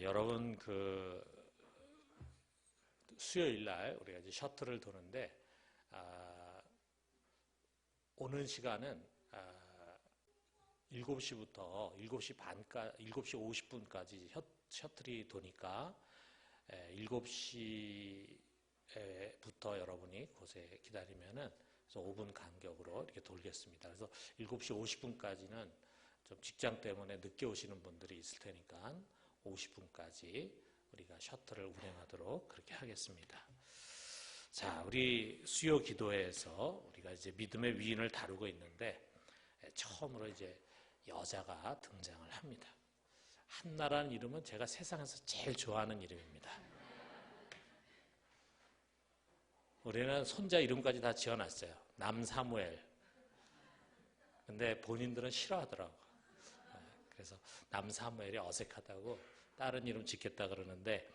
여러분 수요일 날 우리가 이제 셔틀을 도는데 오는 시간은 7시부터 7시 반까지 7시 50분까지 셔틀이 도니까 7시부터 여러분이 곳에 기다리면은 그래서 5분 간격으로 이렇게 돌겠습니다. 그래서 7시 50분까지는 좀 직장 때문에 늦게 오시는 분들이 있을 테니까 50분까지 우리가 셔틀을 운행하도록 그렇게 하겠습니다. 자, 우리 수요 기도회에서 우리가 이제 믿음의 위인을 다루고 있는데 처음으로 이제 여자가 등장을 합니다. 한나라는 이름은 제가 세상에서 제일 좋아하는 이름입니다. 우리는 손자 이름까지 다 지어놨어요. 남사무엘. 근데 본인들은 싫어하더라고. 그래서 남사무엘이 어색하다고 다른 이름 짓겠다 그러는데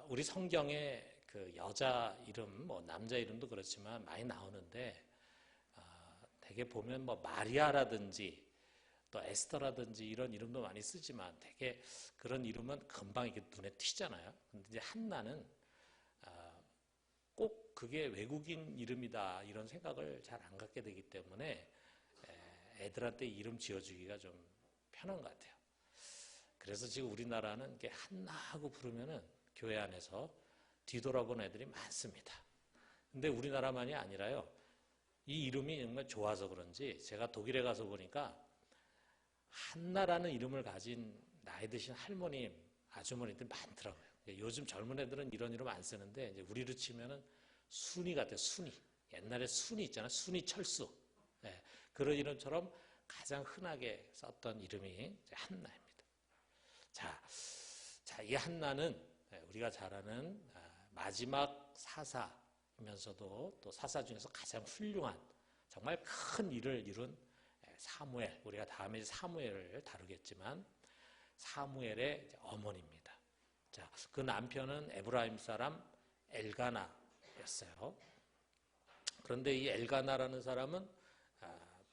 우리 성경에 그 여자 이름, 뭐 남자 이름도 그렇지만 많이 나오는데 되게 보면 뭐 마리아라든지 또 에스더라든지 이런 이름도 많이 쓰지만 되게 그런 이름은 금방 이게 눈에 튀잖아요. 근데 이제 한나는 꼭 그게 외국인 이름이다 이런 생각을 잘 안 갖게 되기 때문에 애들한테 이름 지어주기가 좀 편한 것 같아요. 그래서 지금 우리나라는 이게 한나하고 부르면은 교회 안에서 뒤돌아본 애들이 많습니다. 근데 우리나라만이 아니라요. 이 이름이 정말 좋아서 그런지 제가 독일에 가서 보니까 한나라는 이름을 가진 나이 드신 할머님, 아주머니들 많더라고요. 요즘 젊은 애들은 이런 이름 안 쓰는데 이제 우리로 치면은 순이 같아요. 순이. 옛날에 순이 있잖아요. 순이 철수. 네, 그런 이름처럼 가장 흔하게 썼던 이름이 한나입니다. 자, 이 한나는 우리가 잘 아는 마지막 사사이면서도 또 사사 중에서 가장 훌륭한 정말 큰 일을 이룬 사무엘, 우리가 다음에 사무엘을 다루겠지만 사무엘의 어머니입니다. 자, 그 남편은 에브라임 사람 엘가나였어요. 그런데 이 엘가나라는 사람은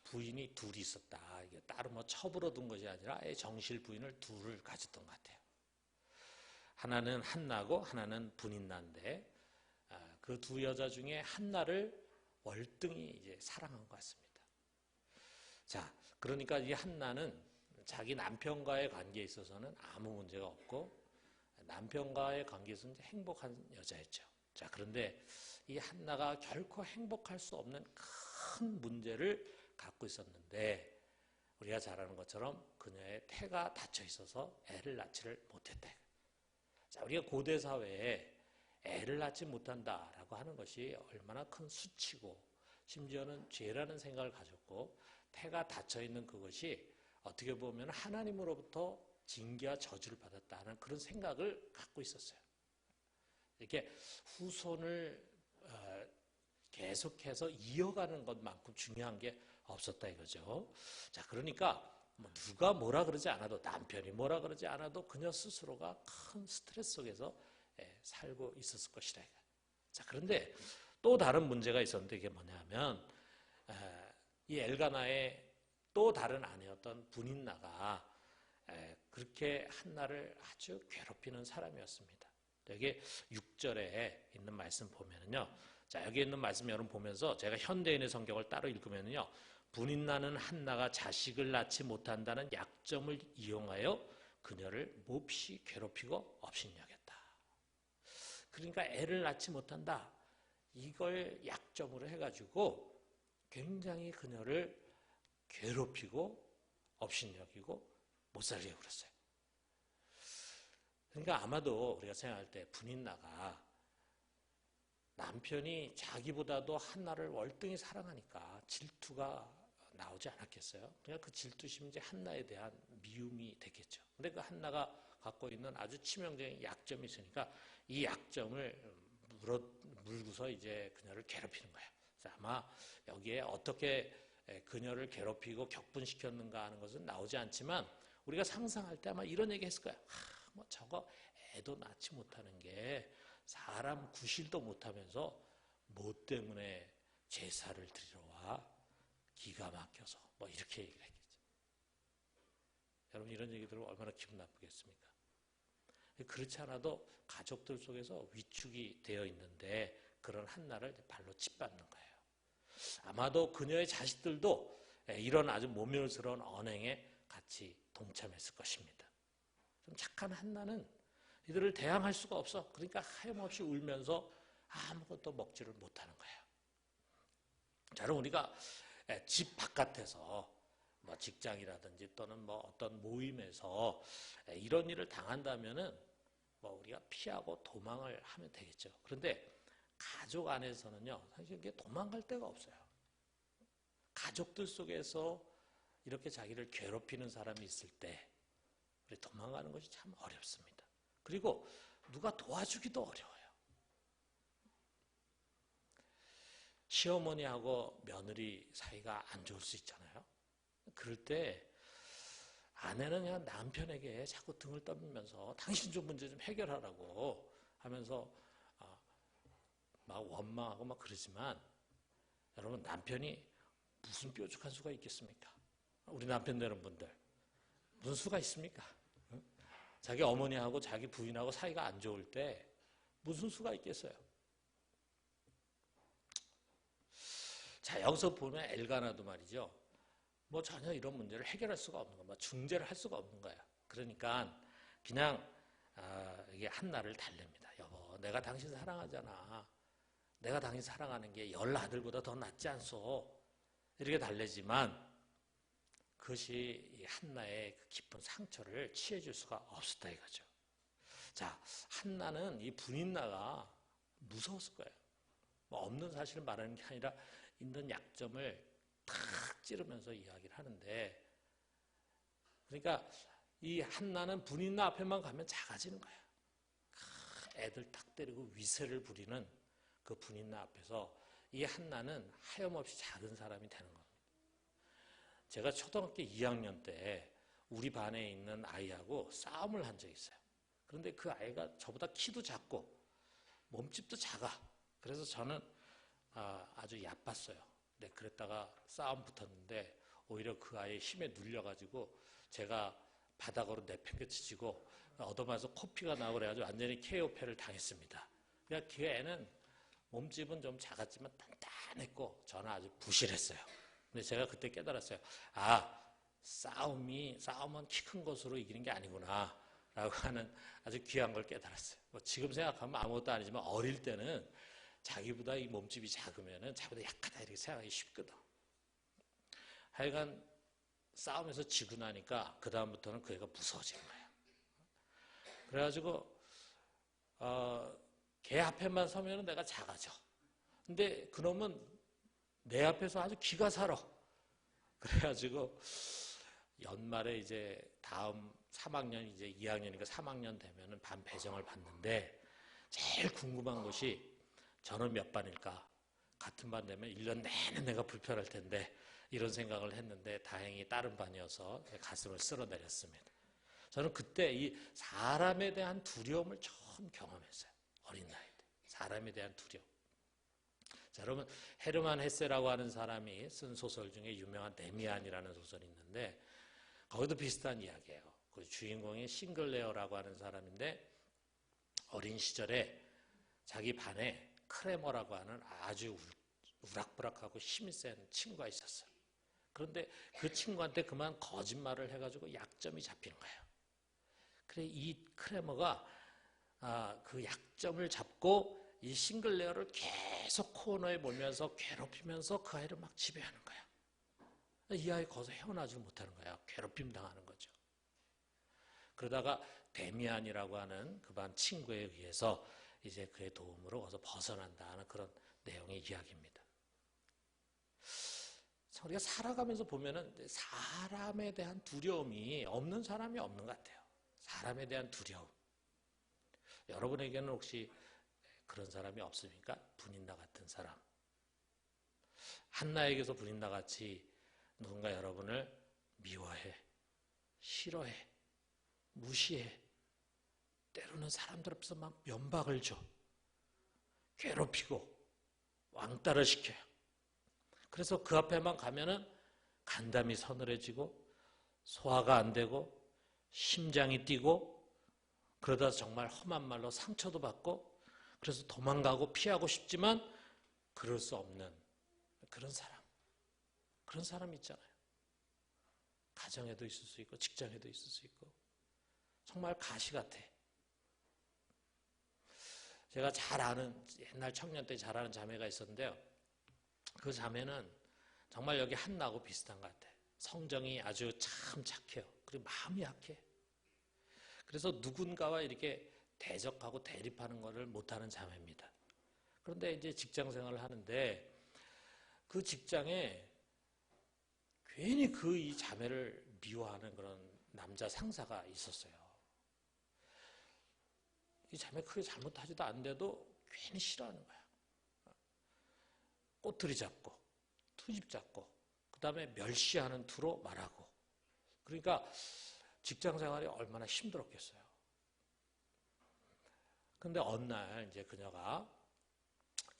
부인이 둘이 있었다. 이게 따로 뭐 첩으로 둔 것이 아니라 정실 부인을 둘을 가졌던 것 같아요. 하나는 한나고 하나는 분인나인데 그 두 여자 중에 한나를 월등히 이제 사랑한 것 같습니다. 자, 그러니까 이 한나는 자기 남편과의 관계에 있어서는 아무 문제가 없고 남편과의 관계에서는 행복한 여자였죠. 자, 그런데 이 한나가 결코 행복할 수 없는 큰 문제를 갖고 있었는데 우리가 잘 아는 것처럼 그녀의 태가 닫혀 있어서 애를 낳지를 못했다. 자, 우리가 고대 사회에 애를 낳지 못한다라고 하는 것이 얼마나 큰 수치고 심지어는 죄라는 생각을 가졌고 태가 닫혀 있는 그것이 어떻게 보면 하나님으로부터 징계와 저주를 받았다는 그런 생각을 갖고 있었어요. 이렇게 후손을 계속해서 이어가는 것만큼 중요한 게 없었다 이거죠. 자, 그러니까 뭐 누가 뭐라 그러지 않아도 남편이 뭐라 그러지 않아도 그녀 스스로가 큰 스트레스 속에서 살고 있었을 것이다. 자, 그런데 또 다른 문제가 있었는데 이게 뭐냐면 이 엘가나의 또 다른 아내였던 분인나가 그렇게 한나를 아주 괴롭히는 사람이었습니다. 여기 6절에 있는 말씀 보면은요. 자, 여기 있는 말씀 여러분 보면서 제가 현대인의 성경을 따로 읽으면은요. 분인나는 한나가 자식을 낳지 못한다는 약점을 이용하여 그녀를 몹시 괴롭히고 업신여겼다. 그러니까 애를 낳지 못한다. 이걸 약점으로 해가지고 굉장히 그녀를 괴롭히고 업신여기고 못 살게 그랬어요. 그러니까 아마도 우리가 생각할 때 분인나가 남편이 자기보다도 한나를 월등히 사랑하니까 질투가 나오지 않았겠어요? 그러니까 그 질투심이 이제 한나에 대한 미움이 됐겠죠. 근데 그 한나가 갖고 있는 아주 치명적인 약점이 있으니까 이 약점을 물고서 이제 그녀를 괴롭히는 거예요. 그래서 아마 여기에 어떻게 그녀를 괴롭히고 격분시켰는가 하는 것은 나오지 않지만 우리가 상상할 때 아마 이런 얘기 했을 거야. 뭐 저거 애도 낳지 못하는 게 사람 구실도 못하면서 뭐 때문에 제사를 드리러 와? 기가 막혀서 뭐 이렇게 얘기를 했겠죠. 여러분 이런 얘기 들으면 얼마나 기분 나쁘겠습니까? 그렇지 않아도 가족들 속에서 위축이 되어 있는데 그런 한나를 발로 짓밟는 거예요. 아마도 그녀의 자식들도 이런 아주 모멸스러운 언행에 같이 동참했을 것입니다. 좀 착한 한나는 이들을 대항할 수가 없어. 그러니까 하염없이 울면서 아무것도 먹지를 못하는 거예요. 자, 그럼 우리가 집 바깥에서 뭐 직장이라든지 또는 뭐 어떤 모임에서 이런 일을 당한다면은 뭐 우리가 피하고 도망을 하면 되겠죠. 그런데 가족 안에서는요, 사실 이게 도망갈 데가 없어요. 가족들 속에서 이렇게 자기를 괴롭히는 사람이 있을 때 우리 도망가는 것이 참 어렵습니다. 그리고 누가 도와주기도 어려워요. 시어머니하고 며느리 사이가 안 좋을 수 있잖아요. 그럴 때 아내는 그냥 남편에게 자꾸 등을 떠밀면서 당신 좀 문제 좀 해결하라고 하면서 막 원망하고 막 그러지만 여러분, 남편이 무슨 뾰족한 수가 있겠습니까? 우리 남편 되는 분들 무슨 수가 있습니까? 자기 어머니하고 자기 부인하고 사이가 안 좋을 때 무슨 수가 있겠어요? 자, 여기서 보면 엘가나도 말이죠. 뭐 전혀 이런 문제를 해결할 수가 없는 거야. 뭐 중재를 할 수가 없는 거야. 그러니까 그냥 이게 한나를 달랩니다. 여보, 내가 당신 사랑하잖아. 내가 당신 사랑하는 게 10 아들보다 더 낫지 않소. 이렇게 달래지만 그것이 이 한나의 그 깊은 상처를 치해줄 수가 없었다 이거죠. 자, 한나는 이 분인나가 무서웠을 거예요. 뭐 없는 사실을 말하는 게 아니라 있는 약점을 탁 찌르면서 이야기를 하는데, 그러니까 이 한나는 분인나 앞에만 가면 작아지는 거야. 애들 딱 때리고 위세를 부리는 그 분인나 앞에서 이 한나는 하염없이 작은 사람이 되는 겁니다. 제가 초등학교 2학년 때 우리 반에 있는 아이하고 싸움을 한 적이 있어요. 그런데 그 아이가 저보다 키도 작고 몸집도 작아. 그래서 저는 아주 얕봤어요. 네, 그랬다가 싸움 붙었는데 오히려 그 아이의 힘에 눌려가지고 제가 바닥으로 내팽개치지고 얻어맞아서 코피가 나고 그래가지고 완전히 KO패를 당했습니다. 그러니까 그 애는 몸집은 좀 작았지만 단단했고 저는 아주 부실했어요. 근데 제가 그때 깨달았어요. 싸움은 키 큰 것으로 이기는 게 아니구나 라고 하는 아주 귀한 걸 깨달았어요. 뭐 지금 생각하면 아무것도 아니지만 어릴 때는 자기보다 이 몸집이 작으면은 자기보다 약하다 이렇게 생각하기 쉽거든. 하여간 싸움에서 지고 나니까 그 다음부터는 그 애가 무서워지는 거예요. 그래가지고 걔 앞에만 서면은 내가 작아져. 근데 그놈은 내 앞에서 아주 기가 살아. 그래가지고 연말에 이제 다음 3학년 이제 2학년이니까 3학년 되면은 반 배정을 받는데 제일 궁금한 것이 저는 몇 반일까? 같은 반 되면 1년 내내 내가 불편할 텐데 이런 생각을 했는데 다행히 다른 반이어서 가슴을 쓸어내렸습니다. 저는 그때 이 사람에 대한 두려움을 처음 경험했어요. 어린 나이 때. 사람에 대한 두려움. 자, 여러분, 헤르만 헤세라고 하는 사람이 쓴 소설 중에 유명한 데미안이라는 소설이 있는데 거기도 비슷한 이야기예요. 그 주인공이 싱글레어라고 하는 사람인데 어린 시절에 자기 반에 크레머라고 하는 아주 우락부락하고 힘이 센 친구가 있었어요. 그런데 그 친구한테 그만 거짓말을 해가지고 약점이 잡히는 거예요. 그래 이 크레머가 그 약점을 잡고 이 싱글레어를 계속 코너에 몰면서 괴롭히면서 그 아이를 막 지배하는 거야. 이 아이 거기서 헤어나지 못하는 거야. 괴롭힘 당하는 거죠. 그러다가 데미안이라고 하는 그 반 친구에 의해서 이제 그의 도움으로 거기서 벗어난다는 그런 내용의 이야기입니다. 우리가 살아가면서 보면은 사람에 대한 두려움이 없는 사람이 없는 것 같아요. 사람에 대한 두려움. 여러분에게는 혹시 그런 사람이 없습니까? 분인나 같은 사람. 한나에게서 분인나 같이 누군가 여러분을 미워해, 싫어해, 무시해. 때로는 사람들 앞에서 막 면박을 줘. 괴롭히고 왕따를 시켜요. 그래서 그 앞에만 가면은 간담이 서늘해지고 소화가 안 되고 심장이 뛰고 그러다 정말 험한 말로 상처도 받고 그래서 도망가고 피하고 싶지만 그럴 수 없는 그런 사람 있잖아요. 가정에도 있을 수 있고 직장에도 있을 수 있고 정말 가시 같아. 제가 잘 아는 옛날 청년 때 잘 아는 자매가 있었는데요. 그 자매는 정말 여기 한나하고 비슷한 것 같아. 성정이 아주 참 착해요. 그리고 마음이 약해. 그래서 누군가와 이렇게 대적하고 대립하는 것을 못하는 자매입니다. 그런데 이제 직장 생활을 하는데 그 직장에 괜히 이 자매를 미워하는 그런 남자 상사가 있었어요. 이 자매 크게 잘못하지도 않는데도 괜히 싫어하는 거야. 꼬투리 잡고 투집 잡고 그 다음에 멸시하는 투로 말하고 그러니까 직장 생활이 얼마나 힘들었겠어요. 그런데 어느 날 이제 그녀가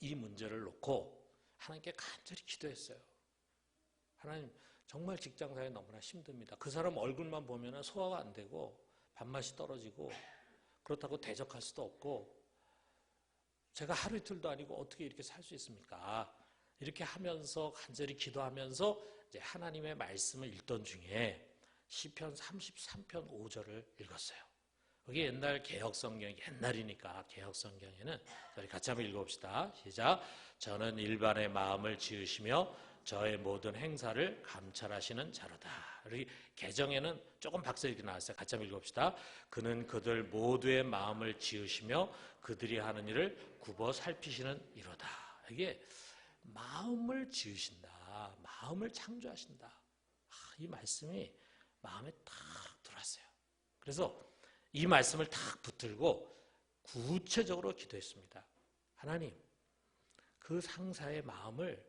이 문제를 놓고 하나님께 간절히 기도했어요. 하나님 정말 직장 생활이 너무나 힘듭니다. 그 사람 얼굴만 보면 소화가 안 되고 밥맛이 떨어지고 그렇다고 대적할 수도 없고 제가 하루 이틀도 아니고 어떻게 이렇게 살 수 있습니까? 이렇게 하면서 간절히 기도하면서 이제 하나님의 말씀을 읽던 중에 시편 33편 5절을 읽었어요. 여기 옛날 개혁성경, 옛날이니까 개혁성경에는 우리 같이 한번 읽어봅시다. 시작. 저는 일반의 마음을 지으시며 저의 모든 행사를 감찰하시는 자로다. 우리 개정에는 조금 박서 이렇게 나왔어요. 같이 한번 읽어봅시다. 그는 그들 모두의 마음을 지으시며 그들이 하는 일을 굽어 살피시는 이로다. 이게 마음을 지으신다. 마음을 창조하신다. 이 말씀이 마음에 딱 들어왔어요. 그래서 이 말씀을 딱 붙들고 구체적으로 기도했습니다. 하나님, 그 상사의 마음을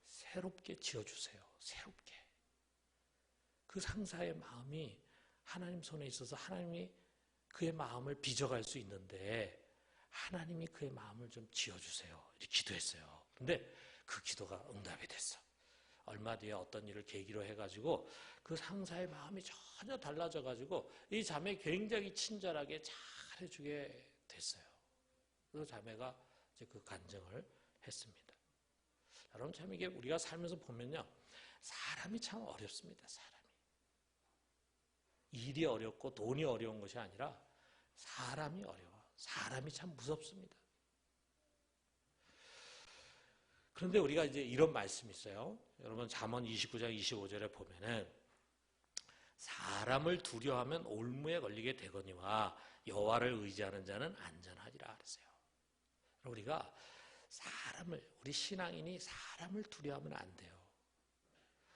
새롭게 지어주세요. 새롭게. 그 상사의 마음이 하나님 손에 있어서 하나님이 그의 마음을 빚어갈 수 있는데 하나님이 그의 마음을 좀 지어주세요. 이렇게 기도했어요. 근데 그 기도가 응답이 됐어. 얼마 뒤에 어떤 일을 계기로 해가지고 그 상사의 마음이 전혀 달라져가지고 이 자매 굉장히 친절하게 잘해주게 됐어요. 그 자매가 이제 그 간증을 했습니다. 여러분 참 이게 우리가 살면서 보면요. 사람이 참 어렵습니다. 사람이. 일이 어렵고 돈이 어려운 것이 아니라 사람이 어려워. 사람이 참 무섭습니다. 그런데 우리가 이제 이런 말씀이 있어요. 여러분 잠언 29장 25절에 보면은 사람을 두려워하면 올무에 걸리게 되거니와 여호와를 의지하는 자는 안전하리라 그랬어요. 우리가 우리 신앙인이 사람을 두려워하면 안 돼요.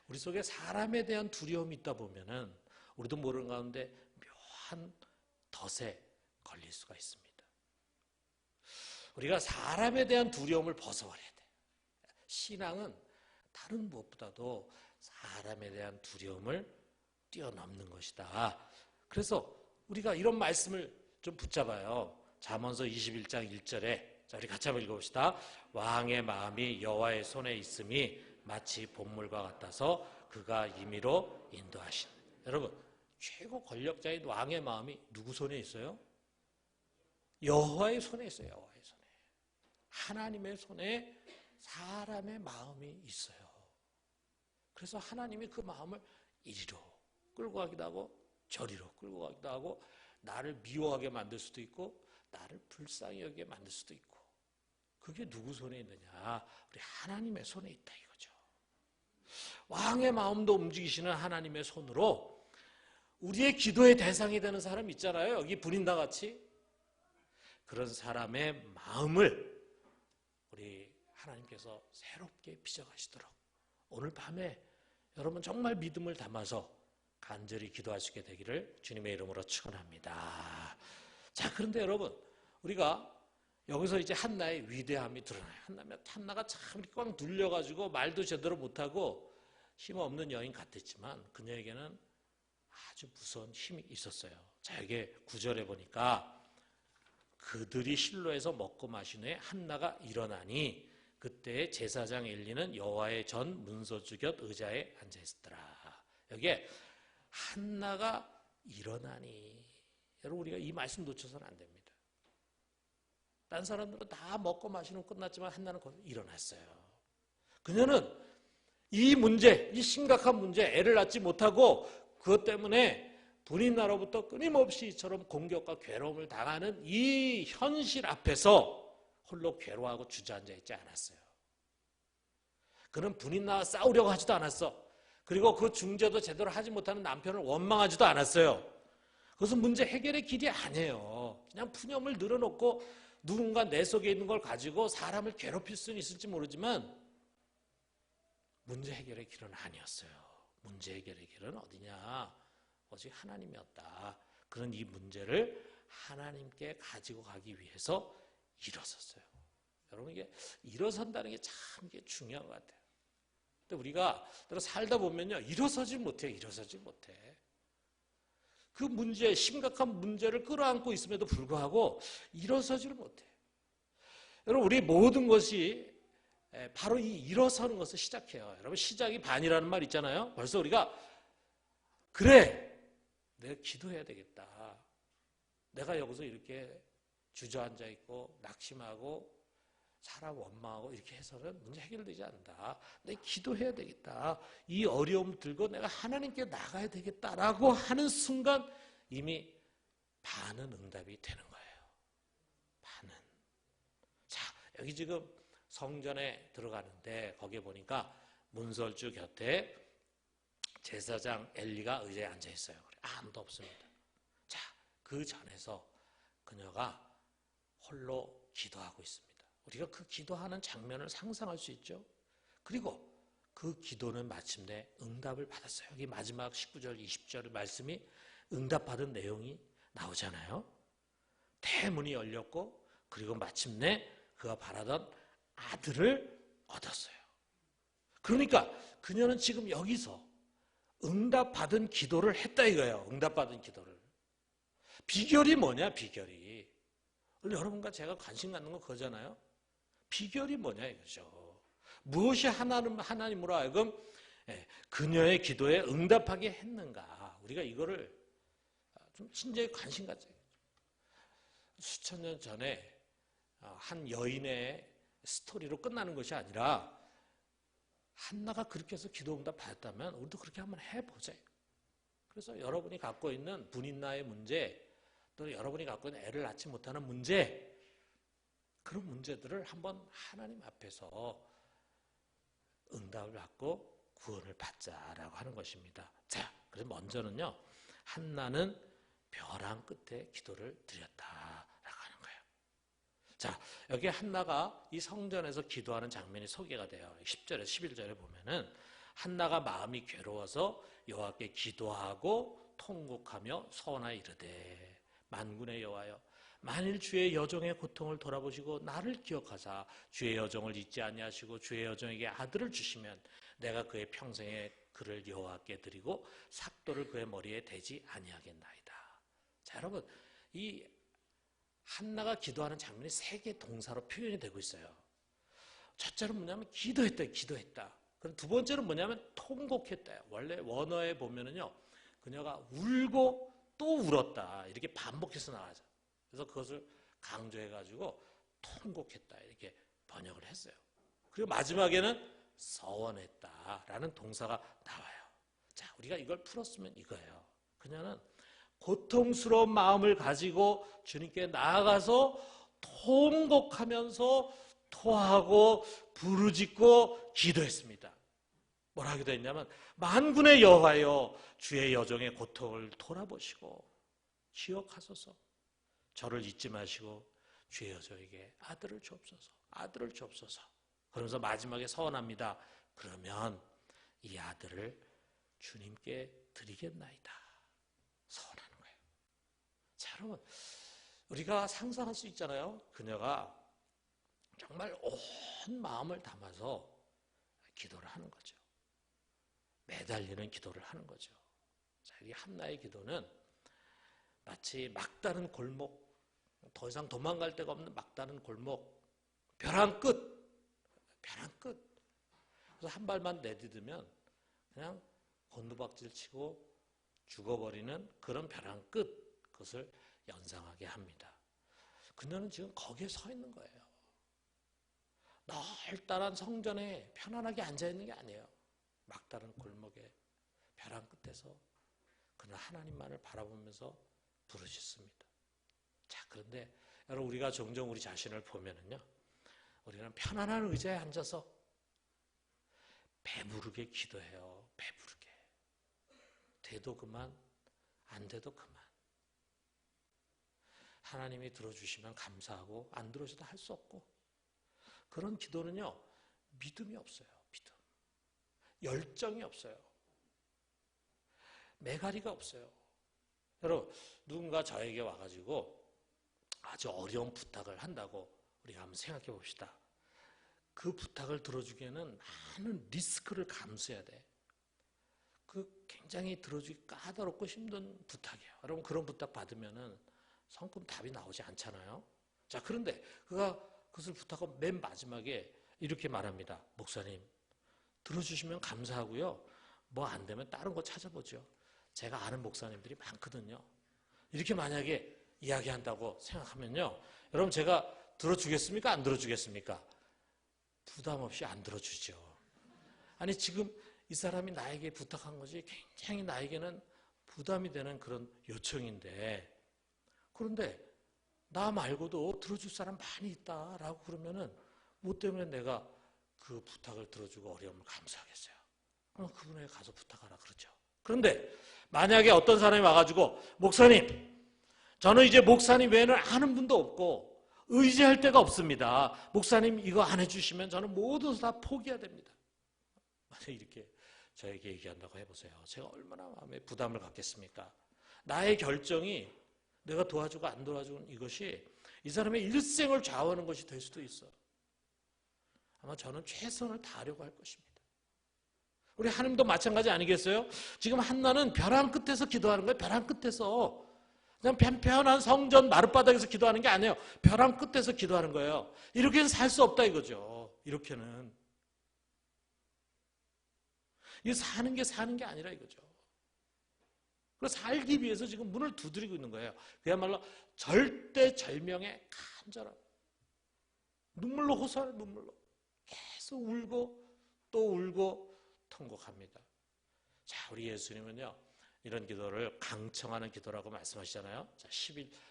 우리 속에 사람에 대한 두려움이 있다 보면은 우리도 모르는 가운데 묘한 덫에 걸릴 수가 있습니다. 우리가 사람에 대한 두려움을 벗어버려야 돼. 신앙은 다른 무엇보다도 사람에 대한 두려움을 뛰어넘는 것이다. 그래서 우리가 이런 말씀을 좀 붙잡아요. 잠언서 21장 1절에 자, 우리 같이 한번 읽어봅시다. 왕의 마음이 여호와의 손에 있음이 마치 본물과 같아서 그가 임의로 인도하신. 여러분, 최고 권력자인 왕의 마음이 누구 손에 있어요? 여호와의 손에 있어요. 여호와의 손에. 하나님의 손에 사람의 마음이 있어요. 그래서 하나님이 그 마음을 이리로 끌고 가기도 하고 저리로 끌고 가기도 하고 나를 미워하게 만들 수도 있고 나를 불쌍히 여기게 만들 수도 있고 그게 누구 손에 있느냐? 우리 하나님의 손에 있다 이거죠. 왕의 마음도 움직이시는 하나님의 손으로 우리의 기도의 대상이 되는 사람 있잖아요. 여기 브린다 같이 그런 사람의 마음을 우리 하나님께서 새롭게 빚어가시도록 오늘 밤에 여러분 정말 믿음을 담아서 간절히 기도하시게 되기를 주님의 이름으로 축원합니다. 자, 그런데 여러분 우리가 여기서 이제 한나의 위대함이 드러나요. 한나가 참 꽉 눌려가지고 말도 제대로 못하고 힘없는 여인 같았지만 그녀에게는 아주 무서운 힘이 있었어요. 자, 여기 9절에 보니까 그들이 실로에서 먹고 마신 후에 한나가 일어나니 그때 제사장 엘리는 여호와의 전 문서주 곁 의자에 앉아 있었더라. 여기에 한나가 일어나니 여러분 우리가 이 말씀 놓쳐서는 안 됩니다. 딴 사람들은 다 먹고 마시는 끝났지만 한나는 거기서 일어났어요. 그녀는 이 문제, 이 심각한 문제, 애를 낳지 못하고 그것 때문에 분인나로부터 끊임없이 이처럼 공격과 괴로움을 당하는 이 현실 앞에서 홀로 괴로워하고 주저앉아 있지 않았어요. 그는 분인나와 싸우려고 하지도 않았어. 그리고 그 중재도 제대로 하지 못하는 남편을 원망하지도 않았어요. 그것은 문제 해결의 길이 아니에요. 그냥 푸념을 늘어놓고 누군가 내 속에 있는 걸 가지고 사람을 괴롭힐 수는 있을지 모르지만 문제 해결의 길은 아니었어요. 문제 해결의 길은 어디냐? 오직 하나님이었다. 그런 이 문제를 하나님께 가지고 가기 위해서 일어섰어요. 여러분 이게 일어선다는 게 참 이게 중요한 것 같아요. 근데 우리가 살다 보면요 일어서지 못해. 그 문제, 심각한 문제를 끌어안고 있음에도 불구하고 일어서지를 못해. 여러분 우리 모든 것이 바로 이 일어서는 것을 시작해요. 여러분 시작이 반이라는 말 있잖아요. 벌써 우리가 그래 내가 기도해야 되겠다. 내가 여기서 이렇게 주저앉아 있고 낙심하고 사람 원망하고 이렇게 해서는 문제 해결되지 않는다. 내가 기도해야 되겠다. 이 어려움 들고 내가 하나님께 나가야 되겠다라고 하는 순간 이미 반은 응답이 되는 거예요. 반은. 자, 여기 지금 성전에 들어가는데 거기에 보니까 문설주 곁에 제사장 엘리가 의자에 앉아 있어요. 아무도 없습니다. 자, 그 전에서 그녀가 홀로 기도하고 있습니다. 우리가 그 기도하는 장면을 상상할 수 있죠. 그리고 그 기도는 마침내 응답을 받았어요. 여기 마지막 19절, 20절 말씀이 응답받은 내용이 나오잖아요. 대문이 열렸고 그리고 마침내 그가 바라던 아들을 얻었어요. 그러니까 그녀는 지금 여기서 응답받은 기도를 했다 이거예요. 응답받은 기도를. 비결이 뭐냐? 비결이. 원래 여러분과 제가 관심 갖는 건 그거잖아요. 비결이 뭐냐 이거죠. 무엇이 하나님으로 하여금 그녀의 기도에 응답하게 했는가. 우리가 이거를 좀 진지하게 관심 갖자. 수천 년 전에 한 여인의 스토리로 끝나는 것이 아니라 한나가 그렇게 해서 기도 응답 받았다면 우리도 그렇게 한번 해보자. 그래서 여러분이 갖고 있는 분인나의 문제 또는 여러분이 갖고 있는 애를 낳지 못하는 문제 그런 문제들을 한번 하나님 앞에서 응답을 받고 구원을 받자라고 하는 것입니다. 자, 그래서 먼저는요. 한나는 벼랑 끝에 기도를 드렸다라고 하는 거예요. 자, 여기 한나가 이 성전에서 기도하는 장면이 소개가 돼요. 10절에서 11절에 보면은 한나가 마음이 괴로워서 여호와께 기도하고 통곡하며 서원하여 이르되 만군의 여호와여 만일 주의 여종의 고통을 돌아보시고 나를 기억하사 주의 여종을 잊지 아니하시고 주의 여종에게 아들을 주시면 내가 그의 평생에 그를 여호와께 드리고 삭도를 그의 머리에 대지 아니하겠나이다. 자, 여러분 이 한나가 기도하는 장면이 세 개의 동사로 표현이 되고 있어요. 첫째는 뭐냐면 기도했다. 그럼 두 번째는 뭐냐면 통곡했다. 원래 원어에 보면은요 그녀가 울고 또 울었다 이렇게 반복해서 나와요. 그래서 그것을 강조해가지고 통곡했다 이렇게 번역을 했어요. 그리고 마지막에는 서원했다라는 동사가 나와요. 자, 우리가 이걸 풀었으면 이거예요. 그녀는 고통스러운 마음을 가지고 주님께 나아가서 통곡하면서 토하고 부르짖고 기도했습니다. 뭐라 하기도 했냐면 만군의 여호와여 주의 여종의 고통을 돌아보시고 기억하소서. 저를 잊지 마시고 주의 여종에게 아들을 주옵소서. 그러면서 마지막에 서원합니다. 그러면 이 아들을 주님께 드리겠나이다. 서원하는 거예요. 자, 여러분 우리가 상상할 수 있잖아요. 그녀가 정말 온 마음을 담아서 기도를 하는 거죠. 매달리는 기도를 하는 거죠. 자, 이 한나의 기도는 마치 막다른 골목, 더 이상 도망갈 데가 없는 막다른 골목, 벼랑 끝. 그래서 한 발만 내디디면 그냥 곤두박질 치고 죽어버리는 그런 벼랑 끝. 그것을 연상하게 합니다. 그녀는 지금 거기에 서 있는 거예요. 널따란 성전에 편안하게 앉아있는 게 아니에요. 막다른 골목에 벼랑 끝에서 그는 하나님만을 바라보면서 부르짖습니다. 자, 그런데 여러분, 우리가 종종 우리 자신을 보면은요, 우리는 편안한 의자에 앉아서 배부르게 기도해요. 배부르게. 돼도 그만, 안 돼도 그만. 하나님이 들어주시면 감사하고 안 들어줘도 할 수 없고, 그런 기도는요, 믿음이 없어요. 믿음. 열정이 없어요. 매가리가 없어요. 여러분, 누군가 저에게 와가지고 아주 어려운 부탁을 한다고 우리가 한번 생각해 봅시다. 그 부탁을 들어주기에는 많은 리스크를 감수해야 돼. 그 굉장히 들어주기 까다롭고 힘든 부탁이에요. 여러분, 그런 부탁 받으면은 성큼 답이 나오지 않잖아요. 자, 그런데 그가 그것을 부탁하고 맨 마지막에 이렇게 말합니다. 목사님, 들어주시면 감사하고요. 뭐 안 되면 다른 거 찾아보죠. 제가 아는 목사님들이 많거든요. 이렇게 만약에 이야기한다고 생각하면요, 여러분, 제가 들어주겠습니까? 안 들어주겠습니까? 부담 없이 안 들어주죠. 아니, 지금 이 사람이 나에게 부탁한 것이 굉장히 나에게는 부담이 되는 그런 요청인데, 그런데 나 말고도 들어줄 사람 많이 있다라고 그러면은 뭐 때문에 내가 그 부탁을 들어주고 어려움을 감수하겠어요? 그럼 그분에게 가서 부탁하라 그러죠. 그런데 만약에 어떤 사람이 와가지고, 목사님, 저는 이제 목사님 외에는 아는 분도 없고 의지할 데가 없습니다. 목사님 이거 안 해주시면 저는 모두 다 포기해야 됩니다. 만약에 이렇게 저에게 얘기한다고 해보세요. 제가 얼마나 마음에 부담을 갖겠습니까? 나의 결정이 내가 도와주고 안 도와주는 이것이 이 사람의 일생을 좌우하는 것이 될 수도 있어. 아마 저는 최선을 다하려고 할 것입니다. 우리 하나님도 마찬가지 아니겠어요? 지금 한나는 벼랑 끝에서 기도하는 거예요. 벼랑 끝에서. 그냥 편편한 성전 마룻바닥에서 기도하는 게 아니에요. 벼랑 끝에서 기도하는 거예요. 이렇게는 살 수 없다 이거죠. 이렇게는. 이게 사는 게 아니라 이거죠. 그래서 살기 위해서 지금 문을 두드리고 있는 거예요. 그야말로 절대절명의 간절함. 눈물로 호소하는 눈물로. 계속 울고 또 울고 통곡합니다. 자, 우리 예수님은요, 이런 기도를 강청하는 기도라고 말씀하시잖아요. 자,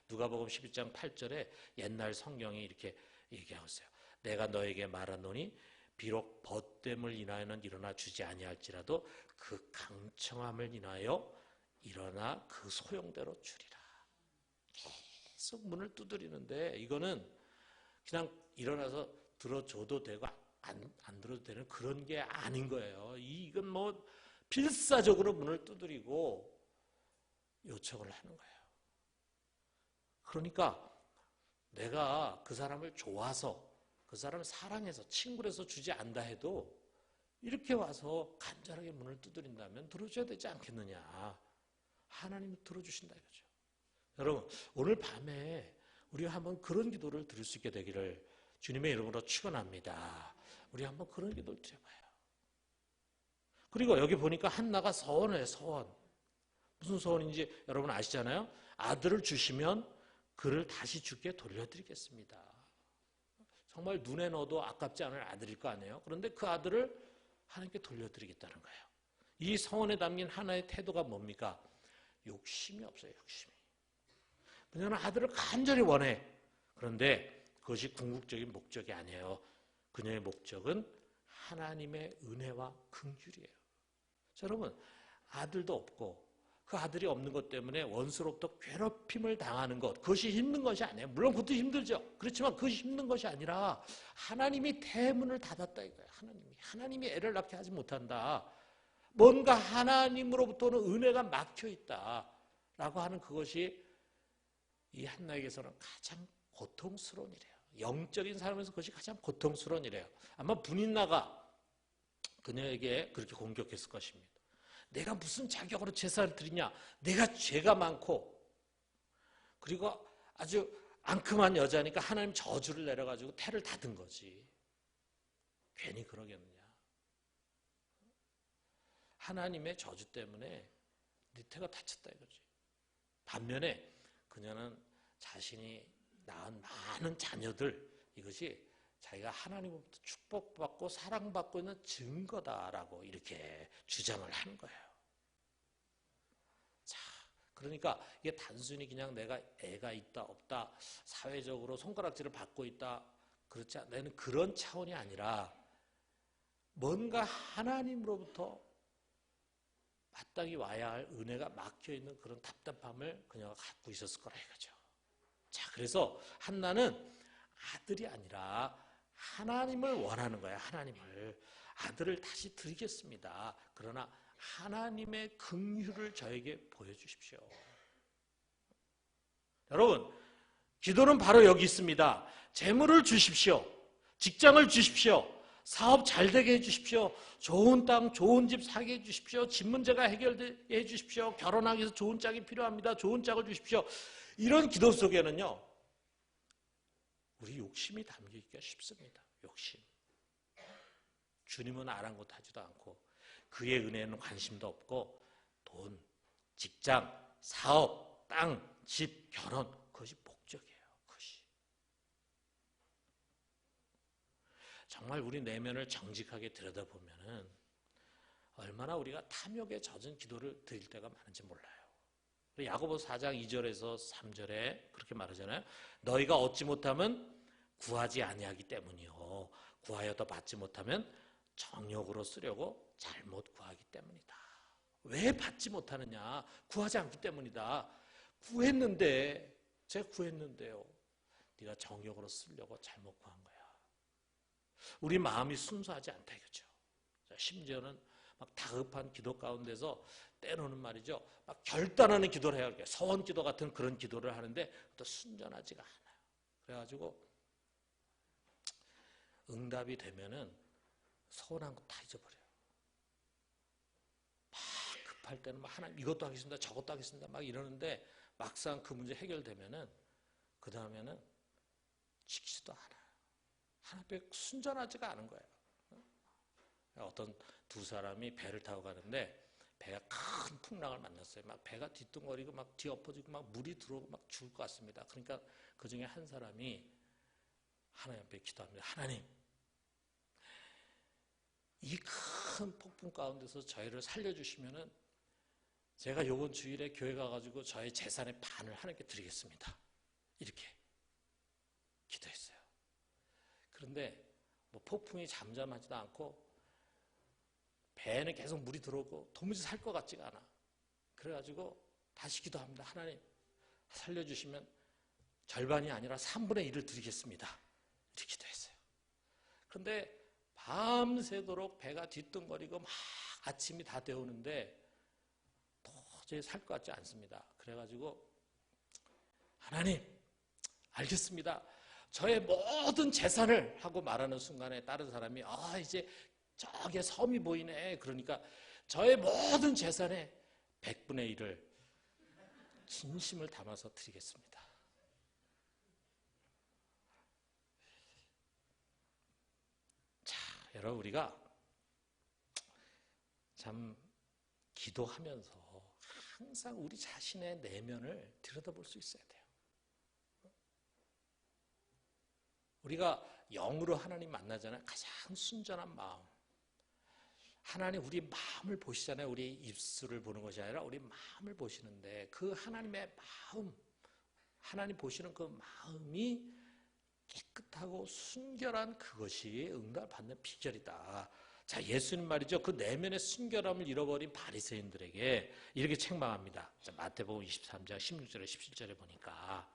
누가복음 11장 8절에 옛날 성경이 이렇게 얘기하고 있어요. 내가 너에게 말하노니 비록 벗됨을 인하여는 일어나 주지 아니할지라도 그 강청함을 인하여 일어나 그 소용대로 주리라. 계속 문을 두드리는데 이거는 그냥 일어나서 들어줘도 되고 안 들어도 되는 그런 게 아닌 거예요. 이건 뭐 필사적으로 문을 두드리고 요청을 하는 거예요. 그러니까 내가 그 사람을 좋아서 그 사람을 사랑해서 친구라서 주지 않다 해도 이렇게 와서 간절하게 문을 두드린다면 들어줘야 되지 않겠느냐. 하나님이 들어주신다 이거죠. 여러분, 오늘 밤에 우리가 한번 그런 기도를 드릴 수 있게 되기를 주님의 이름으로 축원합니다. 우리 한번 그런 기도를 드려봐요. 그리고 여기 보니까 한나가 서원해요. 서원. 무슨 서원인지 여러분 아시잖아요. 아들을 주시면 그를 다시 주께 돌려드리겠습니다. 정말 눈에 넣어도 아깝지 않을 아들일 거 아니에요. 그런데 그 아들을 하나님께 돌려드리겠다는 거예요. 이 서원에 담긴 하나의 태도가 뭡니까? 욕심이 없어요. 욕심이. 그녀는 아들을 간절히 원해. 그런데 그것이 궁극적인 목적이 아니에요. 그녀의 목적은 하나님의 은혜와 긍휼이에요. 자, 여러분, 아들도 없고 그 아들이 없는 것 때문에 원수로부터 괴롭힘을 당하는 것, 그것이 힘든 것이 아니에요. 물론 그것도 힘들죠. 그렇지만 그것이 힘든 것이 아니라 하나님이 대문을 닫았다 이거예요. 하나님이 애를 낳게 하지 못한다. 뭔가 하나님으로부터는 은혜가 막혀있다라고 하는 그것이 이 한나에게서는 가장 고통스러운 일이에요. 영적인 삶에서 그것이 가장 고통스러운 일이에요. 아마 분인나가 그녀에게 그렇게 공격했을 것입니다. 내가 무슨 자격으로 제사를 드리냐? 내가 죄가 많고 그리고 아주 앙큼한 여자니까 하나님 저주를 내려가지고 태를 닫은 거지. 괜히 그러겠느냐? 하나님의 저주 때문에 네 태가 닫혔다 이거지. 반면에 그녀는 자신이 낳은 많은 자녀들, 이것이 자기가 하나님으로부터 축복받고 사랑받고 있는 증거다라고 이렇게 주장을 하는 거예요. 자, 그러니까 이게 단순히 그냥 내가 애가 있다 없다, 사회적으로 손가락질을 받고 있다, 그렇지 않는 그런 차원이 아니라 뭔가 하나님으로부터 마땅히 와야 할 은혜가 막혀있는 그런 답답함을 그녀가 갖고 있었을 거라 이거죠. 자, 그래서 한나는 아들이 아니라 하나님을 원하는 거야. 하나님을. 아들을 다시 드리겠습니다. 그러나 하나님의 긍휼을 저에게 보여주십시오. 여러분, 기도는 바로 여기 있습니다. 재물을 주십시오. 직장을 주십시오. 사업 잘 되게 해주십시오. 좋은 땅, 좋은 집 사게 해주십시오. 집 문제가 해결해 주십시오. 결혼하기 위해서 좋은 짝이 필요합니다. 좋은 짝을 주십시오. 이런 기도 속에는요, 우리 욕심이 담기기가 쉽습니다. 욕심. 주님은 아랑곳하지도 않고 그의 은혜에는 관심도 없고 돈, 직장, 사업, 땅, 집, 결혼, 그것이 목적이에요. 그것이. 정말 우리 내면을 정직하게 들여다보면은 얼마나 우리가 탐욕에 젖은 기도를 드릴 때가 많은지 몰라요. 야고보서 4장 2절에서 3절에 그렇게 말하잖아요. 너희가 얻지 못하면 구하지 아니하기 때문이요. 구하여도 받지 못하면 정욕으로 쓰려고 잘못 구하기 때문이다. 왜 받지 못하느냐? 구하지 않기 때문이다. 구했는데, 제가 구했는데요. 네가 정욕으로 쓰려고 잘못 구한 거야. 우리 마음이 순수하지 않다 이거죠. 심지어는 막 다급한 기도 가운데서 때로는 말이죠. 막 결단하는 기도를 해야 돼요. 서원 기도 같은 그런 기도를 하는데 또 순전하지가 않아요. 그래가지고 응답이 되면은 서운한 거 다 잊어버려요. 막 급할 때는 막 하나님 이것도 하겠습니다. 저것도 하겠습니다. 막 이러는데 막상 그 문제 해결되면은 그 다음에는 지키지도 않아요. 하나님께 순전하지가 않은 거예요. 어떤 두 사람이 배를 타고 가는데 배가 큰 풍랑을 만났어요. 막 배가 뒤뚱거리고 막 뒤엎어지고 막 물이 들어오고 막 죽을 것 같습니다. 그러니까 그 중에 한 사람이 하나님 앞에 기도합니다. 하나님, 이 큰 폭풍 가운데서 저희를 살려주시면은 제가 이번 주일에 교회 가가지고 저의 재산의 반을 하나님께 드리겠습니다. 이렇게 기도했어요. 그런데 뭐 폭풍이 잠잠하지도 않고 배에는 계속 물이 들어오고 도무지 살 것 같지가 않아. 그래가지고 다시 기도합니다. 하나님 살려주시면 절반이 아니라 3분의 1을 드리겠습니다. 이렇게 기도했어요. 그런데 밤새도록 배가 뒤뚱거리고 막 아침이 다 되오는데 도저히 살 것 같지 않습니다. 그래가지고 하나님 알겠습니다. 저의 모든 재산을 하고 말하는 순간에 다른 사람이 이제 저게 섬이 보이네. 그러니까 저의 모든 재산의 100분의 1을 진심을 담아서 드리겠습니다. 자, 여러분 우리가 참 기도하면서 항상 우리 자신의 내면을 들여다볼 수 있어야 돼요. 우리가 영으로 하나님 만나잖아요. 가장 순전한 마음. 하나님 우리 마음을 보시잖아요. 우리 입술을 보는 것이 아니라 우리 마음을 보시는데 그 하나님의 마음, 하나님 보시는 그 마음이 깨끗하고 순결한 그것이 응답을 받는 비결이다. 자, 예수님 말이죠. 그 내면의 순결함을 잃어버린 바리새인들에게 이렇게 책망합니다. 자, 마태복음 23장 16절에 17절에 보니까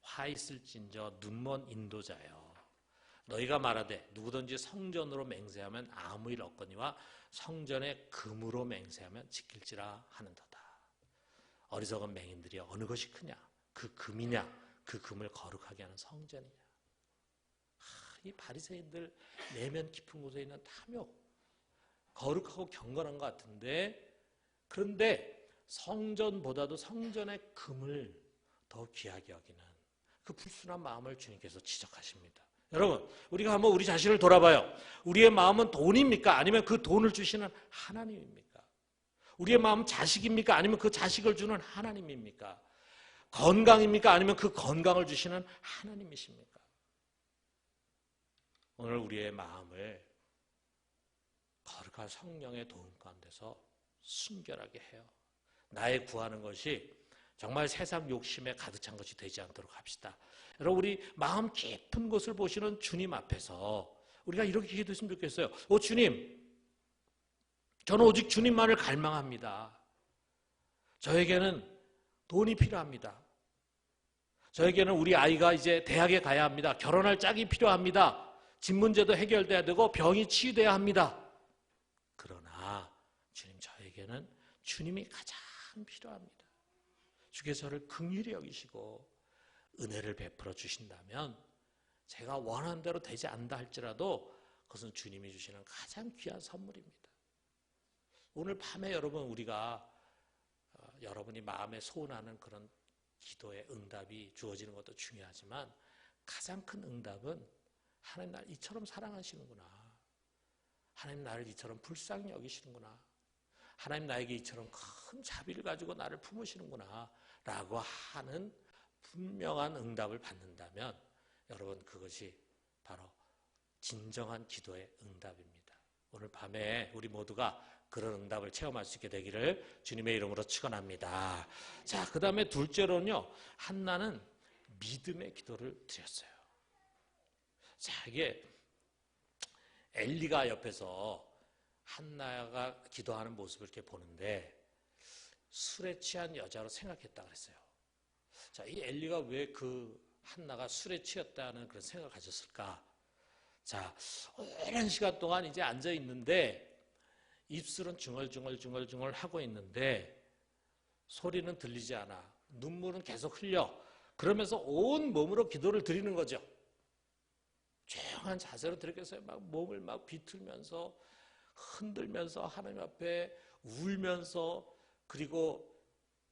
화 있을진저 눈먼 인도자여 너희가 말하되 누구든지 성전으로 맹세하면 아무 일 없거니와 성전에 금으로 맹세하면 지킬지라 하는도다. 어리석은 맹인들이 어느 것이 크냐? 그 금이냐? 그 금을 거룩하게 하는 성전이냐? 이 바리새인들 내면 깊은 곳에 있는 탐욕, 거룩하고 경건한 것 같은데 그런데 성전보다도 성전의 금을 더 귀하게 여기는 그 불순한 마음을 주님께서 지적하십니다. 여러분, 우리가 한번 우리 자신을 돌아봐요. 우리의 마음은 돈입니까? 아니면 그 돈을 주시는 하나님입니까? 우리의 마음은 자식입니까? 아니면 그 자식을 주는 하나님입니까? 건강입니까? 아니면 그 건강을 주시는 하나님이십니까? 오늘 우리의 마음을 거룩한 성령의 도움 가운데서 순결하게 해요. 나의 구하는 것이 정말 세상 욕심에 가득 찬 것이 되지 않도록 합시다. 여러분, 우리 마음 깊은 곳을 보시는 주님 앞에서 우리가 이렇게 기도했으면 좋겠어요. 주님, 저는 오직 주님만을 갈망합니다. 저에게는 돈이 필요합니다. 저에게는 우리 아이가 이제 대학에 가야 합니다. 결혼할 짝이 필요합니다. 집 문제도 해결돼야 되고 병이 치유돼야 합니다. 그러나 주님, 저에게는 주님이 가장 필요합니다. 주께서 저를 긍휼히 여기시고 은혜를 베풀어 주신다면 제가 원하는 대로 되지 않다 할지라도 그것은 주님이 주시는 가장 귀한 선물입니다. 오늘 밤에 여러분, 우리가 여러분이 마음에 소원하는 그런 기도의 응답이 주어지는 것도 중요하지만 가장 큰 응답은 하나님 나를 이처럼 사랑하시는구나. 하나님 나를 이처럼 불쌍히 여기시는구나. 하나님 나에게 이처럼 큰 자비를 가지고 나를 품으시는구나 라고 하는 분명한 응답을 받는다면 여러분, 그것이 바로 진정한 기도의 응답입니다. 오늘 밤에 우리 모두가 그런 응답을 체험할 수 있게 되기를 주님의 이름으로 축원합니다. 자, 그 다음에 둘째로는요, 한나는 믿음의 기도를 드렸어요. 자, 이게 엘리가 옆에서 한나가 기도하는 모습을 이렇게 보는데 술에 취한 여자로 생각했다 그랬어요. 자, 이 엘리가 왜 그 한나가 술에 취했다는 그런 생각을 가졌을까? 자, 오랜 시간 동안 이제 앉아 있는데 입술은 중얼중얼 하고 있는데 소리는 들리지 않아. 눈물은 계속 흘려. 그러면서 온 몸으로 기도를 드리는 거죠. 조용한 자세로 드렸겠어요. 막 몸을 막 비틀면서 흔들면서 하나님 앞에 울면서, 그리고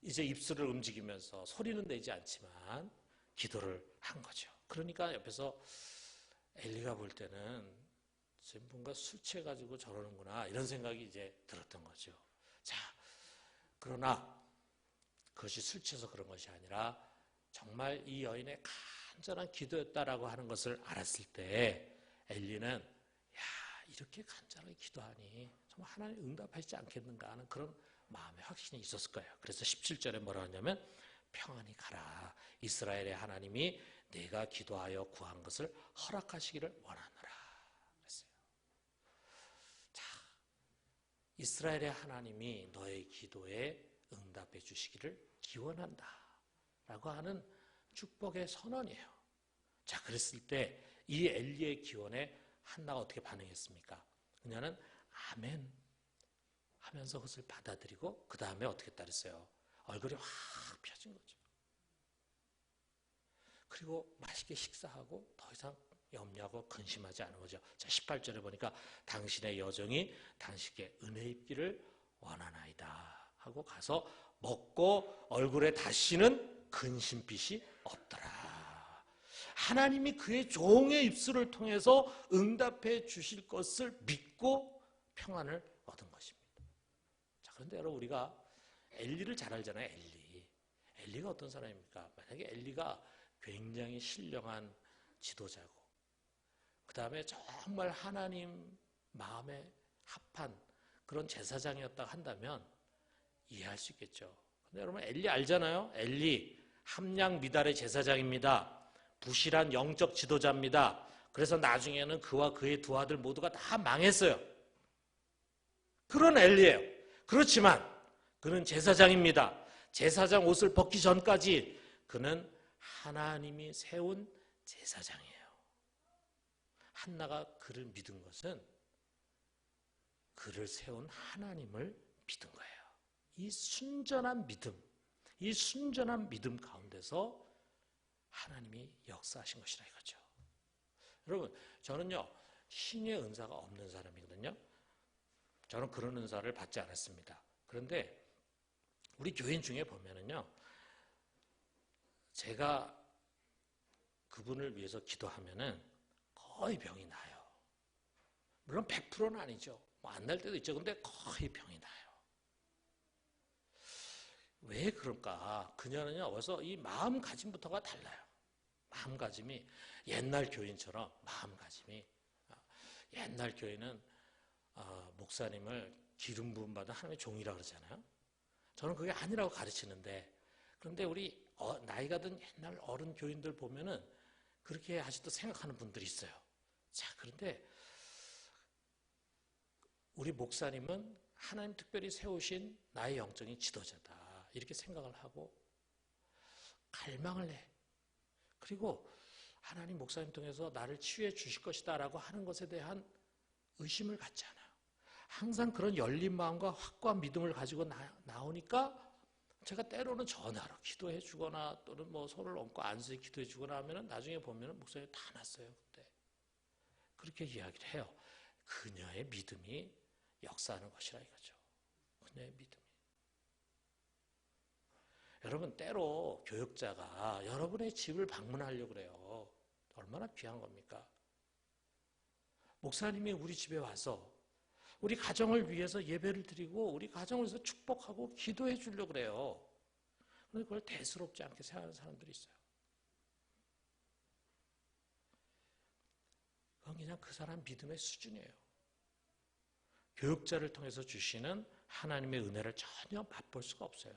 이제 입술을 움직이면서 소리는 내지 않지만 기도를 한 거죠. 그러니까 옆에서 엘리가 볼 때는 뭔가 술 취해가지고 저러는구나 이런 생각이 이제 들었던 거죠. 자, 그러나 그것이 술 취해서 그런 것이 아니라 정말 이 여인의 간절한 기도였다라고 하는 것을 알았을 때 엘리는 야, 이렇게 간절하게 기도하니 정말 하나님 응답하시지 않겠는가 하는 그런 마음의 확신이 있었을 거예요. 그래서 17절에 뭐라 하냐면 평안히 가라. 이스라엘의 하나님이 내가 기도하여 구한 것을 허락하시기를 원하노라 그랬어요. 자, 이스라엘의 하나님이 너의 기도에 응답해 주시기를 기원한다 라고 하는 축복의 선언이에요. 자, 그랬을 때 이 엘리의 기원에 한나가 어떻게 반응했습니까? 그녀는 아멘 하면서 그것을 받아들이고 그 다음에 어떻게 따르어요? 얼굴이 확 펴진 거죠. 그리고 맛있게 식사하고 더 이상 염려하고 근심하지 않은 거죠. 자, 18절에 보니까 당신의 여정이 당신께 은혜 입기를 원하나이다 하고 가서 먹고 얼굴에 다시는 근심빛이 없더라. 하나님이 그의 종의 입술을 통해서 응답해 주실 것을 믿고 평안을 얻은 것입니다. 자, 그런데 여러분, 우리가 엘리를 잘 알잖아요. 엘리가 어떤 사람입니까? 만약에 엘리가 굉장히 신령한 지도자고 그 다음에 정말 하나님 마음에 합한 그런 제사장이었다 한다면 이해할 수 있겠죠. 근데 여러분, 엘리 알잖아요. 엘리 함량 미달의 제사장입니다. 부실한 영적 지도자입니다. 그래서 나중에는 그와 그의 두 아들 모두가 다 망했어요. 그런 엘리예요. 그렇지만 그는 제사장입니다. 제사장 옷을 벗기 전까지 그는 하나님이 세운 제사장이에요. 한나가 그를 믿은 것은 그를 세운 하나님을 믿은 거예요. 이 순전한 믿음 가운데서 하나님이 역사하신 것이라 이거죠. 여러분, 저는요 신의 은사가 없는 사람이거든요. 저는 그런 은사를 받지 않았습니다. 그런데 우리 교인 중에 보면은요, 제가 그분을 위해서 기도하면은 거의 병이 나요. 물론 100%는 아니죠. 안 날 때도 있죠. 근데 거의 병이 나요. 왜 그럴까? 그녀는요, 어서 이 마음가짐부터가 달라요. 마음가짐이 옛날 교인처럼 마음가짐이 옛날 교인은 목사님을 기름 부음 받은 하나님의 종이라고 그러잖아요. 저는 그게 아니라고 가르치는데, 그런데 우리 나이가 든 옛날 어른 교인들 보면은 그렇게 아직도 생각하는 분들이 있어요. 자, 그런데 우리 목사님은 하나님 특별히 세우신 나의 영적인 지도자다, 이렇게 생각을 하고 갈망을 해. 그리고 하나님 목사님 통해서 나를 치유해 주실 것이다 라고 하는 것에 대한 의심을 갖지 않아요. 항상 그런 열린 마음과 확고한 믿음을 가지고 나오니까 제가 때로는 전화로 기도해 주거나 또는 뭐 손을 얹고 안수에 기도해 주거나 하면은 나중에 보면은 목사님 다 났어요. 그때. 그렇게 이야기를 해요. 그녀의 믿음이 역사하는 것이라 이거죠. 그녀의 믿음이. 여러분, 때로 교육자가 여러분의 집을 방문하려고 그래요. 얼마나 귀한 겁니까? 목사님이 우리 집에 와서 우리 가정을 위해서 예배를 드리고 우리 가정을 위해서 축복하고 기도해 주려고 그래요. 그런데 그걸 대수롭지 않게 생각하는 사람들이 있어요. 그건 그냥 그 사람 믿음의 수준이에요. 교육자를 통해서 주시는 하나님의 은혜를 전혀 맛볼 수가 없어요.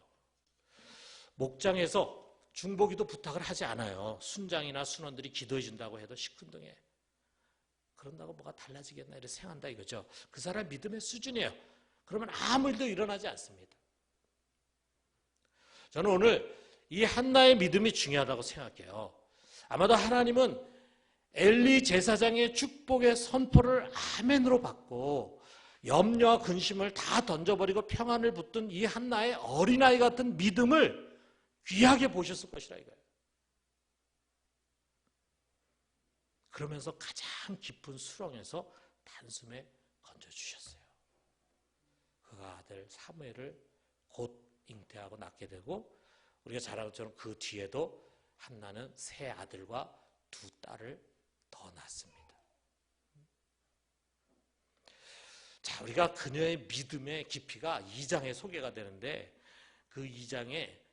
목장에서 중보기도 부탁을 하지 않아요. 순장이나 순원들이 기도해 준다고 해도 시큰둥해. 그런다고 뭐가 달라지겠나 이렇게 생각한다 이거죠. 그 사람 믿음의 수준이에요. 그러면 아무 일도 일어나지 않습니다. 저는 오늘 이 한나의 믿음이 중요하다고 생각해요. 아마도 하나님은 엘리 제사장의 축복의 선포를 아멘으로 받고 염려와 근심을 다 던져버리고 평안을 붙든 이 한나의 어린아이 같은 믿음을 귀하게 보셨을 것이라 이거예요. 그러면서 가장 깊은 수렁에서 단숨에 건져주셨어요. 그가 아들 사무엘을 곧 잉태하고 낳게 되고 우리가 잘 알는 것처럼 그 뒤에도 한나는 세 아들과 두 딸을 더 낳습니다. 자, 우리가 그녀의 믿음의 깊이가 2장에 소개가 되는데 그 2장에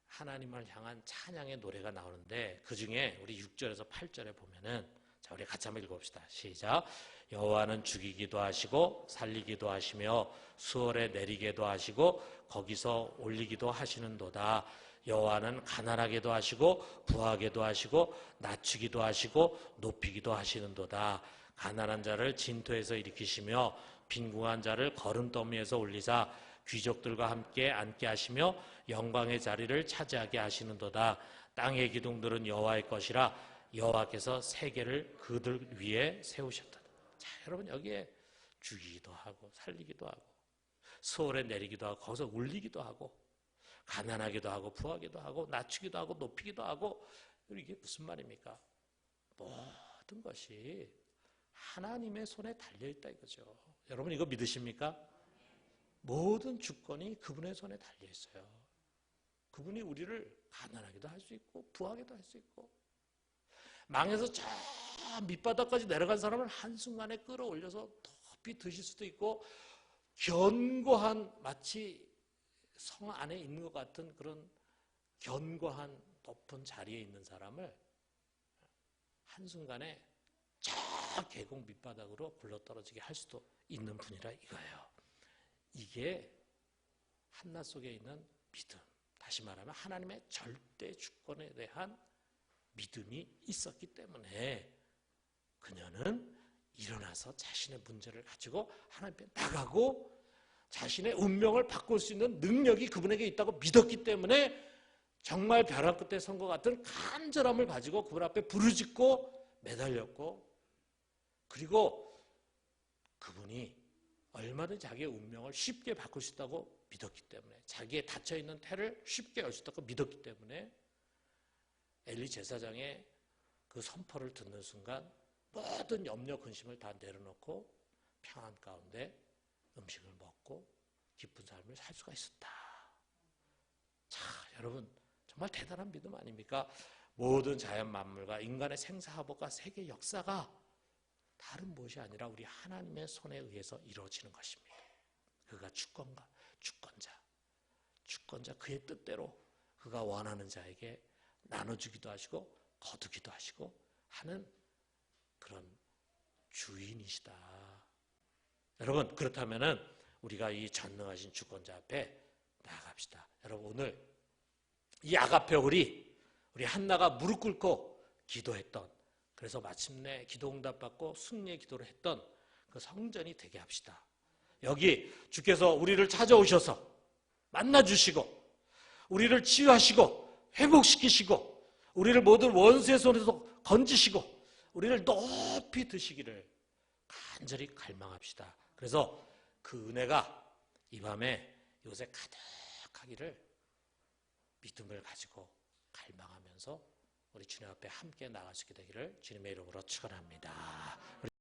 하나님을 향한 찬양의 노래가 나오는데 그 중에 우리 6절에서 8절에 보면은 자, 우리 같이 한번 읽어봅시다. 시작. 여호와는 죽이기도 하시고 살리기도 하시며 수월에 내리게도 하시고 거기서 올리기도 하시는도다. 여호와는 가난하게도 하시고 부하게도 하시고 낮추기도 하시고 높이기도 하시는도다. 가난한 자를 진토에서 일으키시며 빈궁한 자를 거름더미에서 올리사 귀족들과 함께 앉게 하시며 영광의 자리를 차지하게 하시는도다. 땅의 기둥들은 여호와의 것이라 여호와께서 세계를 그들 위에 세우셨다. 자, 여러분, 여기에 죽이기도 하고 살리기도 하고 수월에 내리기도 하고 거기서 올리기도 하고 가난하기도 하고 부하기도 하고 낮추기도 하고 높이기도 하고, 이게 무슨 말입니까? 모든 것이 하나님의 손에 달려있다 이거죠. 여러분, 이거 믿으십니까? 모든 주권이 그분의 손에 달려있어요. 그분이 우리를 가난하기도 할 수 있고 부하기도 할 수 있고 망해서 저 밑바닥까지 내려간 사람을 한순간에 끌어올려서 높이 드실 수도 있고 견고한 마치 성 안에 있는 것 같은 그런 견고한 높은 자리에 있는 사람을 한순간에 저 계곡 밑바닥으로 굴러떨어지게 할 수도 있는 분이라 이거예요. 이게 한나 속에 있는 믿음, 다시 말하면 하나님의 절대 주권에 대한 믿음이 있었기 때문에 그녀는 일어나서 자신의 문제를 가지고 하나님 앞에 나가고 자신의 운명을 바꿀 수 있는 능력이 그분에게 있다고 믿었기 때문에 정말 벼랑 끝에 선 것 같은 간절함을 가지고 그분 앞에 부르짖고 매달렸고, 그리고 그분이 얼마든지 자기의 운명을 쉽게 바꿀 수 있다고 믿었기 때문에, 자기의 닫혀있는 태를 쉽게 열 수 있다고 믿었기 때문에 엘리 제사장의 그 선포를 듣는 순간 모든 염려 근심을 다 내려놓고 평안 가운데 음식을 먹고 기쁜 삶을 살 수가 있었다. 자, 여러분, 정말 대단한 믿음 아닙니까? 모든 자연 만물과 인간의 생사화복과 세계 역사가 다른 무엇이 아니라 우리 하나님의 손에 의해서 이루어지는 것입니다. 그가 주권자, 주권자 그의 뜻대로 그가 원하는 자에게 나눠주기도 하시고 거두기도 하시고 하는 그런 주인이시다. 여러분, 그렇다면은 우리가 이 전능하신 주권자 앞에 나아갑시다. 여러분, 오늘 이 아가페오리 우리 한나가 무릎 꿇고 기도했던, 그래서 마침내 기도 응답받고 승리의 기도를 했던 그 성전이 되게 합시다. 여기 주께서 우리를 찾아오셔서 만나주시고 우리를 치유하시고 회복시키시고 우리를 모든 원수의 손에서 건지시고 우리를 높이 드시기를 간절히 갈망합시다. 그래서 그 은혜가 이 밤에 요새 가득하기를 믿음을 가지고 갈망하면서 우리 주님 앞에 함께 나갈 수 있게 되기를 주님의 이름으로 축원합니다.